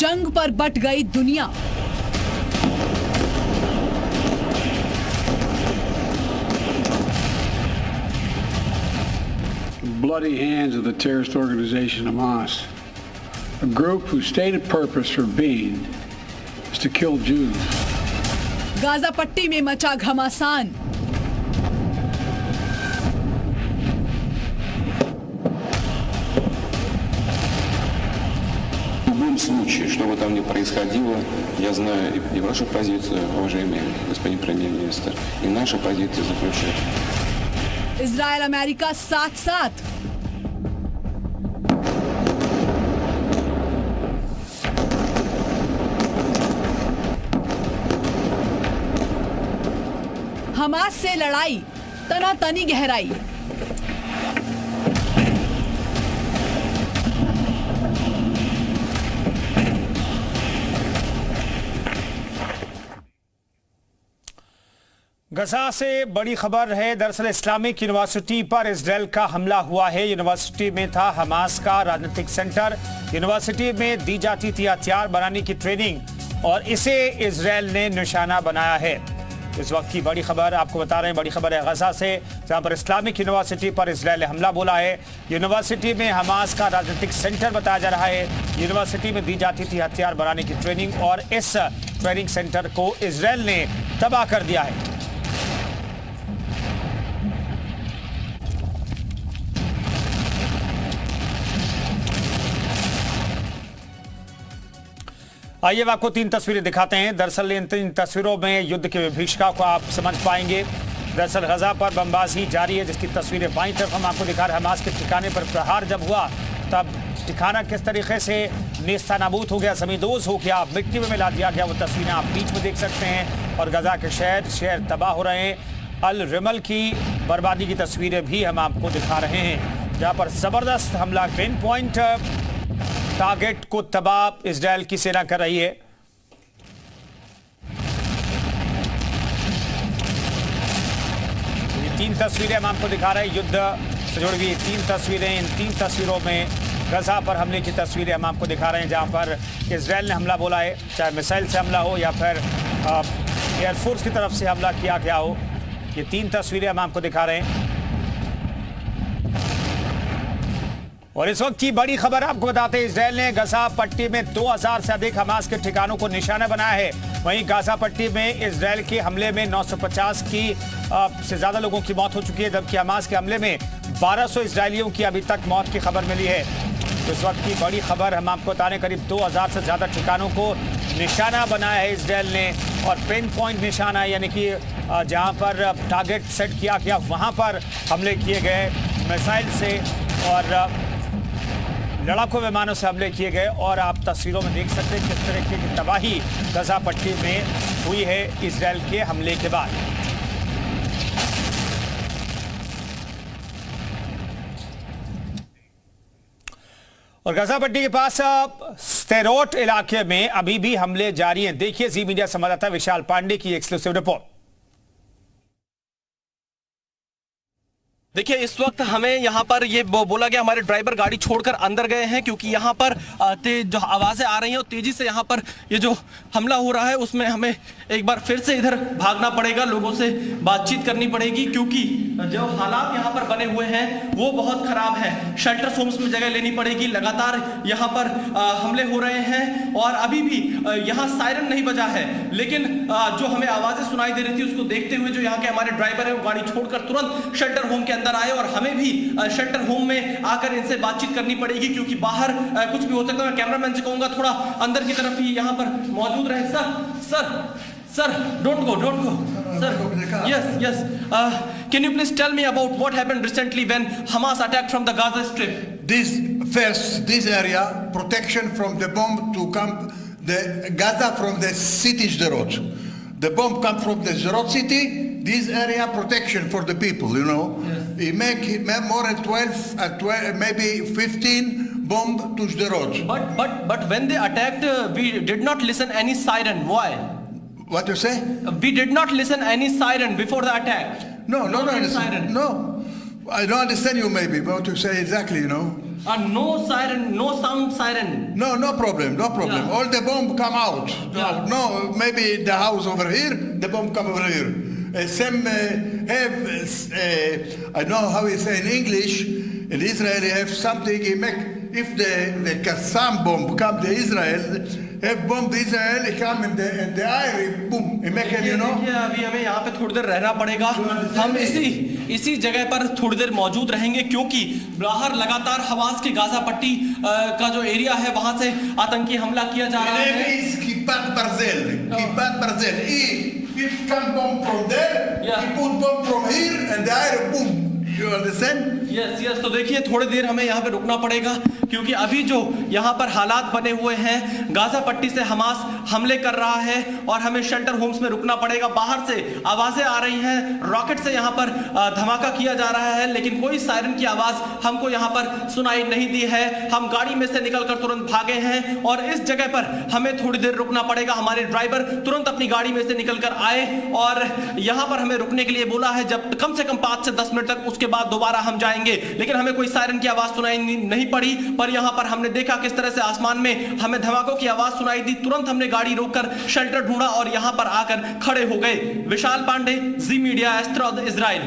जंग पर बट गई दुनिया। Bloody hands of the terrorist organization Hamas, a group whose stated purpose for being is to kill Jews. Gaza पट्टी में मचा घमासान। В любом случае, что бы там ни происходило, я знаю и вашу позицию, уважаемый господин премьер-министр, и наша позиция заключается. इजराइल अमेरिका साथ साथ। हमास से लड़ाई, तनातनी गहराई। गजा से बड़ी खबर है। दरअसल इस्लामिक यूनिवर्सिटी पर इजराइल का हमला हुआ है। यूनिवर्सिटी में था हमास का राजनीतिक सेंटर। यूनिवर्सिटी में दी जाती थी हथियार बनाने की ट्रेनिंग और इसे इजराइल ने निशाना बनाया है। इस वक्त की बड़ी खबर आपको बता रहे हैं। बड़ी खबर है गजा से, जहां पर इस्लामिक यूनिवर्सिटी पर इजराइल ने हमला बोला है। यूनिवर्सिटी में हमास का राजनीतिक सेंटर बताया जा रहा है। यूनिवर्सिटी में दी जाती थी हथियार बनाने की ट्रेनिंग और इस ट्रेनिंग सेंटर को इजराइल ने तबाह कर दिया है। आइए आपको 3 तस्वीरें दिखाते हैं। दरअसल इन 3 तस्वीरों में युद्ध की विभीषिका को आप समझ पाएंगे। दरअसल गजा पर बमबाजी जारी है, जिसकी तस्वीरें बाईं तरफ हम आपको दिखा रहे हैं। हमास के ठिकाने पर प्रहार जब हुआ तब ठिकाना किस तरीके से नेस्तनाबूद हो गया, ज़मींदोज़ हो गया, मिट्टी में मिला दिया गया। वो तस्वीरें आप बीच में देख सकते हैं। और गजा के शहर तबाह हो रहे हैं। अल रिमल की बर्बादी की तस्वीरें भी हम आपको दिखा रहे हैं, जहाँ पर ज़बरदस्त हमला, पिन पॉइंट टारगेट को तबाह इजराइल की सेना कर रही है। ये 3 तस्वीरें हम आपको दिखा रहे हैं युद्ध से जुड़ी हुई 3 तस्वीरें। इन 3 तस्वीरों में गजा पर हमले की तस्वीरें हम आपको दिखा रहे हैं, जहां पर इजराइल ने हमला बोला है, चाहे मिसाइल से हमला हो या फिर एयरफोर्स की तरफ से हमला किया गया हो। ये 3 तस्वीरें हम आपको दिखा रहे हैं। और इस वक्त की बड़ी खबर आपको बताते हैं, इजराइल ने गजा पट्टी में 2000 से अधिक हमास के ठिकानों को निशाना बनाया है। वहीं गाजा पट्टी में इजराइल के हमले में 950 से ज्यादा लोगों की मौत हो चुकी है, जबकि हमास के हमले में 1200 इजरायलियों की अभी तक मौत की खबर मिली है। तो इस वक्त की बड़ी खबर हम आपको बता रहे हैं, करीब 2000 से ज्यादा ठिकानों को निशाना बनाया है इजराइल ने। और पिन पॉइंट निशाना, यानी कि जहां पर टारगेट सेट किया गया वहां पर हमले किए गए, मिसाइल से और लड़ाकू विमानों से हमले किए गए। और आप तस्वीरों में देख सकते हैं किस तरीके की तबाही गजा पट्टी में हुई है इजराइल के हमले के बाद। और गजा पट्टी के पास स्टेरोट इलाके में अभी भी हमले जारी हैं। देखिए जी मीडिया संवाददाता विशाल पांडे की एक्सक्लूसिव रिपोर्ट। देखिए, इस वक्त हमें यहाँ पर ये बोला गया, हमारे ड्राइवर गाड़ी छोड़कर अंदर गए हैं, क्योंकि यहाँ पर जो आवाज़ें आ रही हैं और तेज़ी से यहाँ पर ये जो हमला हो रहा है उसमें हमें एक बार फिर से इधर भागना पड़ेगा, लोगों से बातचीत करनी पड़ेगी, क्योंकि जो हालात यहाँ पर बने हुए हैं वो बहुत ख़राब है। शेल्टर होम्स में जगह लेनी पड़ेगी। लगातार यहाँ पर हमले हो रहे हैं और अभी भी यहाँ सायरन नहीं बजा है, लेकिन जो हमें आवाज़ें सुनाई दे रही थी उसको देखते हुए जो यहाँ के हमारे ड्राइवर है वो गाड़ी छोड़कर तुरंत शेल्टर होम के अंदर आए और हमें भी शेल्टर होम में आकर इनसे बातचीत करनी पड़ेगी, क्योंकि बाहर कुछ भी हो सकता है। मैं कैमरामैन से कहूंगा थोड़ा अंदर की तरफ ही यहाँ पर मौजूद रहे। Sir, don't go, sir. Yes. Can you please tell me about what happened recently when Hamas attacked from the Gaza Strip? This area, protection from the bomb to come the Gaza from the city Sderot. The bomb come from the Sderot city. This area protection for the people, you know. Yes. He make more than 12, maybe 15 bomb to Sderot. But when they attacked, we did not listen any siren. Why? What you say? We did not listen any siren before the attack. No, siren. No. I don't understand you maybe, but what you say exactly, you know. No siren, no sound siren. No problem, no problem. Yeah. All the bomb come out. Yeah. No, maybe the house over here, the bomb come over here. Some have, I know how you say in English, in Israel you have something, you make, if the Qassam bomb come to Israel, have bomb Israel, it come in the air, boom, it make it, you know. देखिए अभी हमें यहाँ पे थोड़ी देर रहना पड़ेगा। हम इसी जगह पर थोड़ी देर मौजूद रहेंगे क्योंकि बाहर लगातार हमास की गाजा पट्टी का जो एरिया है वहां से आतंकी हमला किया जा रहा है। Is Kipat Barzel. It come bomb from there, Yeah. he put bomb from here, and the air, boom. You understand? Yes तो देखिए थोड़ी देर हमें यहाँ पे रुकना पड़ेगा क्योंकि अभी जो यहाँ पर हालात बने हुए हैं, गाजा पट्टी से हमास हमले कर रहा है और हमें शेल्टर होम्स में रुकना पड़ेगा। बाहर से आवाजें आ रही हैं, रॉकेट से यहाँ पर धमाका किया जा रहा है, लेकिन कोई सायरन की आवाज हमको यहाँ पर सुनाई नहीं दी है। हम गाड़ी में से निकलकर तुरंत भागे हैं और इस जगह पर हमें थोड़ी देर रुकना पड़ेगा। हमारे ड्राइवर तुरंत अपनी गाड़ी में से निकलकर आए और यहाँ पर हमें रुकने के लिए बोला है, जब कम से कम 5 से 10 मिनट तक, उसके बाद दोबारा हम जाएंगे। लेकिन हमें कोई सायरन की आवाज सुनाई नहीं पड़ी, पर यहाँ पर हमने देखा किस तरह से आसमान में हमें धमाकों की आवाज सुनाई दी। तुरंत हमने गाड़ी रोककर शेल्टर ढूंढा और यहाँ पर आकर खड़े हो गए। विशाल पांडे, जी मीडिया, एस्ट्रोड, इजराइल।